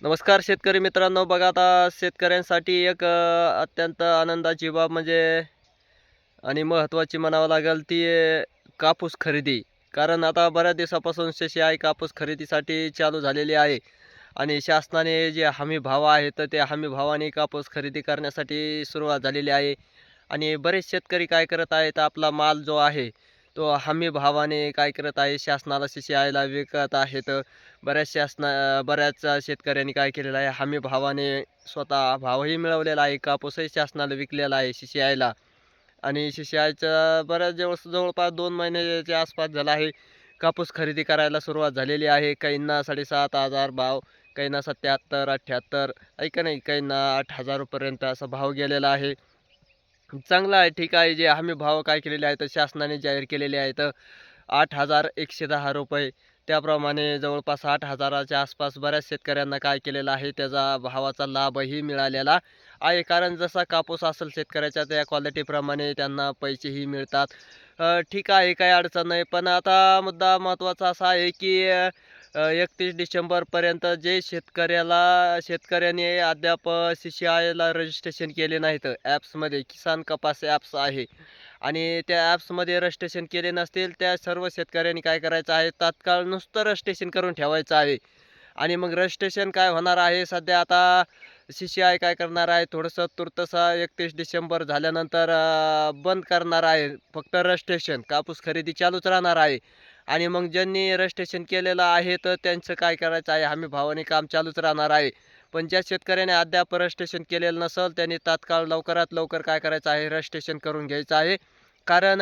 नमस्कार शेतकरी मित्रांनो. बघा आता शेतकऱ्यांसाठी एक अत्यंत आनंदाची बाब म्हणजे आणि महत्त्वाची म्हणावं लागेल ती कापूस खरेदी. कारण आता बऱ्याच दिवसापासून CCI कापूस खरेदीसाठी चालू झालेली आहे आणि शासनाने जे हमी भाव आहे तर त्या हमी भावाने कापूस खरेदी करण्यासाठी सुरुवात झालेली आहे. आणि बरेच शेतकरी काय करत आहेत, आपला माल जो आहे तो हमी भावाने काय करत आहे, शासनाला CCIला विकत आहेत. बऱ्याच शेतकऱ्यांनी काय केलेलं आहे, हमी भावाने स्वतः भावही मिळवलेला आहे, कापूसही शासनाला विकलेला आहे CCIला. आणि CCIचा बऱ्याच जवळपास 2 महिन्याच्या आसपास झाला आहे. कापूस खरेदी करायला सुरुवात झालेली आहे. काहींना 7,500 भाव, काहींना 77, 78 आहे का नाही, काहींना 8,000 पर्यंत असा भाव गेलेला आहे. चांगला आहे, ठीक आहे. जे हमी भाव काय केलेले आहेत शासनाने जाहीर केलेले आहेत, 8,110 रुपये. त्याप्रमाणे जवळपास 8,000च्या आसपास बऱ्याच शेतकऱ्यांना काय केलेलं आहे, त्याचा भावाचा लाभही मिळालेला आहे. कारण जसा कापूस असेल शेतकऱ्याच्या त्या क्वालिटीप्रमाणे त्यांना पैसेही मिळतात. ठीक आहे, काही अडचण नाही. पण आता मुद्दा महत्त्वाचा असा आहे की 31 डिसेंबरपर्यंत जे शेतकऱ्याने अद्याप CCIला रजिस्ट्रेशन केले नाहीत ॲप्समध्ये, किसान कपास ॲप्स आहे आणि त्या ॲप्समध्ये रजिस्ट्रेशन केले नसतील, त्या सर्व शेतकऱ्यांनी काय करायचं आहे, तात्काळ नुसतं रजिस्ट्रेशन करून ठेवायचं आहे. आणि मग रजिस्ट्रेशन काय होणार आहे, सध्या आता CCI काय करणार आहे, थोडंसं तुर्तसा 31 डिसेंबर झाल्यानंतर बंद करणार आहे. फक्त रजिस्ट्रेशन, कापूस खरेदी चालूच राहणार आहे. आणि मग ज्यांनी रजिस्ट्रेशन केलेलं आहे तर त्यांचं काय करायचं आहे, हमी भावाने काम चालूच राहणार आहे. पण ज्या शेतकऱ्याने अद्याप रजिस्ट्रेशन केलेलं नसेल, त्यांनी तात्काळ लवकरात लवकर काय करायचं आहे, रजिस्ट्रेशन करून घ्यायचं आहे. कारण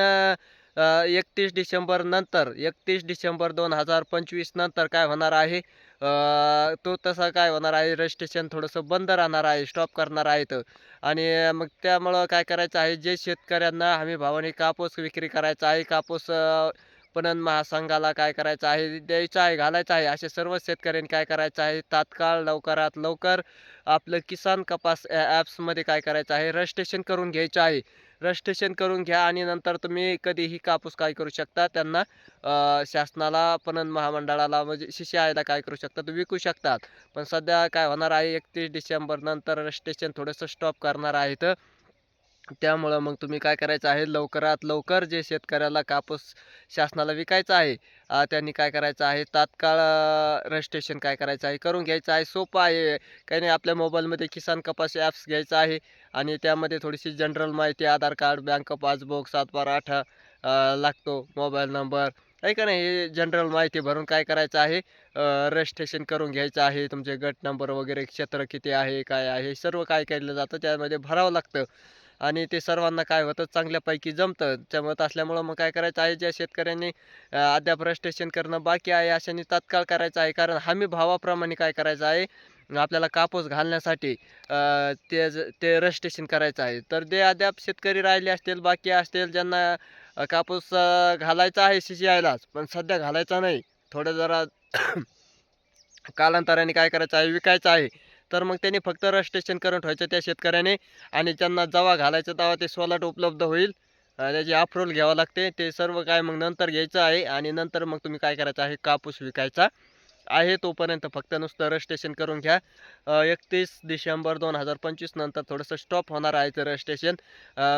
31 डिसेंबर नंतर, 31 डिसेंबर 2025 नंतर काय होणार आहे, तो तसा काय होणार आहे, रजिस्ट्रेशन थोडंसं बंद राहणार आहे, स्टॉप करणार आहेत. आणि मग त्यामुळं काय करायचं आहे, जे शेतकऱ्यांना हमी भावाने कापूस विक्री करायचा आहे, कापूस पणन महासंघाला काय करायचं आहे, द्यायचं आहे, घालायचं आहे, अशा सर्व शेतकऱ्यांनी काय करायचं आहे, तात्काळ लवकरात लवकर आपलं किसान कपास ॲप्समध्ये काय करायचं आहे, रजिस्ट्रेशन करून घ्यायचं आहे. रजिस्ट्रेशन करून घ्या आणि नंतर तुम्ही कधीही कापूस काय करू शकता, त्यांना शासनाला, पणन महामंडळाला म्हणजे CCIला काय करू शकतात, विकू शकतात. पण सध्या काय होणार आहे, 31 डिसेंबर नंतर रजिस्ट्रेशन थोडंसं स्टॉप करणार आहेत. त्यामुळं मग तुम्ही काय करायचं आहे, लवकरात लवकर जे शेतकऱ्याला कापूस शासनाला विकायचा आहे, त्यांनी काय करायचं आहे, तात्काळ रजिस्ट्रेशन काय करायचं आहे, करून घ्यायचं आहे. सोपं आहे, काही नाही. आपल्या मोबाईलमध्ये किसान कपास ॲप्स घ्यायचं आहे आणि त्यामध्ये थोडीशी जनरल माहिती, आधार कार्ड, बँक पासबुक, 7/12 लागतो, मोबाईल नंबर आहे का नाही, हे जनरल माहिती भरून काय करायचं आहे, रजिस्ट्रेशन करून घ्यायचं आहे. तुमचे गट नंबर वगैरे, क्षेत्र किती आहे, काय आहे, सर्व काय केलं जातं त्यामध्ये भरावं लागतं. आणि ते सर्वांना काय होतं, चांगल्यापैकी जमतं. जमत असल्यामुळं मग काय करायचं आहे, ज्या शेतकऱ्यांनी अद्याप रजिस्ट्रेशन करणं बाकी आहे, अशांनी तात्काळ करायचं आहे. कारण हमी भावाप्रमाणे काय करायचं आहे, आपल्याला कापूस घालण्यासाठी ते रजिस्ट्रेशन करायचं आहे. तर जे अद्याप शेतकरी राहिले असतील, बाकी असतील, ज्यांना कापूस घालायचा आहे CCIलाच, पण सध्या घालायचा नाही, थोडं जरा कालांतराने काय करायचं आहे, विकायचं आहे. तर मग त्यांनी फक्त रजिस्ट्रेशन करून ठेवायचं त्या शेतकऱ्याने. आणि ज्यांना जेव्हा घालायचं तेव्हा ते स्वॉलट उपलब्ध होईल. त्याची अप्रूव्हल घ्यावं लागते. ते सर्व काय मग नंतर घ्यायचं आहे आणि नंतर मग तुम्ही काय करायचं आहे, कापूस विकायचा आहे. तोपर्यंत फक्त नुसतं रजिस्ट्रेशन करून घ्या. 31 डिसेंबर 2025 नंतर थोडंसं स्टॉप होणार आहे ते रजिस्ट्रेशन,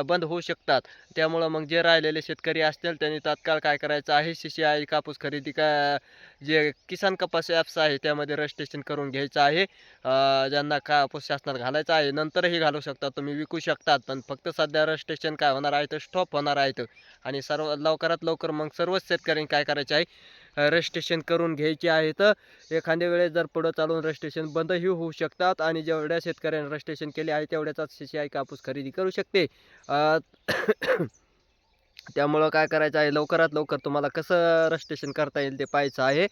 बंद होऊ शकतात. त्यामुळं मग जे राहिलेले शेतकरी असतील त्यांनी तात्काळ काय करायचं आहे, CCI कापूस खरेदी जे किसान कपास ॲप्स आहे त्यामध्ये रजिस्ट्रेशन करून घ्यायचं आहे. ज्यांना कापूस शासनाला घालायचा आहे, नंतरही घालू शकता, तुम्ही विकू शकतात. पण फक्त सध्या रजिस्ट्रेशन काय होणार आहे, तर स्टॉप होणार आहेत. आणि सर्व लवकरात लवकर मग सर्वच शेतकऱ्यांनी काय करायचे आहे, रजिस्ट्रेशन करून घ्यायचे आहेत. एखाद्या वेळेस जर पुढं चालून रजिस्ट्रेशन बंदही होऊ शकतात आणि जेवढ्या शेतकऱ्यांनी रजिस्ट्रेशन केले आहे तेवढ्याचाच CCI कापूस खरेदी करू शकते. अ, त्यामुळं काय करायचं आहे, लवकरात लवकर तुम्हाला कसं रजिस्ट्रेशन करता येईल ते पाहायचं आहे.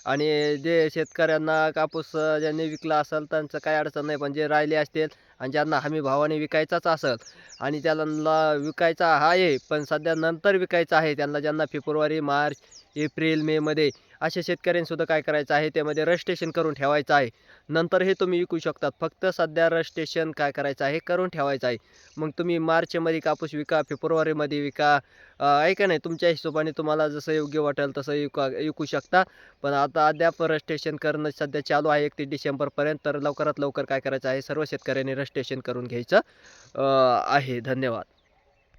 आणि जे शेतकऱ्यांना कापूस ज्यांनी विकला असेल त्यांचं काही अडचण नाही. पण जे राहिले असतील आणि ज्यांना हमी भावाने विकायचाच असेल आणि त्यांना विकायचा आहे पण सध्या नंतर विकायचा आहे, त्यांना ज्यांना फेब्रुवारी, मार्च, एप्रिल, मेमध्ये अशा शेतकऱ्यांसुद्धा काय करायचं आहे, त्यामध्ये रजिस्ट्रेशन करून ठेवायचं आहे. नंतर हे तुम्ही विकू शकतात. फक्त सध्या रजिस्ट्रेशन काय करायचं आहे, करून ठेवायचं आहे. मग तुम्ही मार्चमध्ये कापूस विका, फेब्रुवारीमध्ये विका, आहे का नाही, तुमच्या हिशोबाने तुम्हाला जसं योग्य वाटेल तसं विकू शकता. पण आता अद्याप रजिस्ट्रेशन करणं सध्या चालू आहे 31 डिसेंबरपर्यंत. तर लवकरात लवकर काय करायचं आहे, सर्व शेतकऱ्यांनी रजिस्ट्रेशन करून घ्यायचं आहे. धन्यवाद.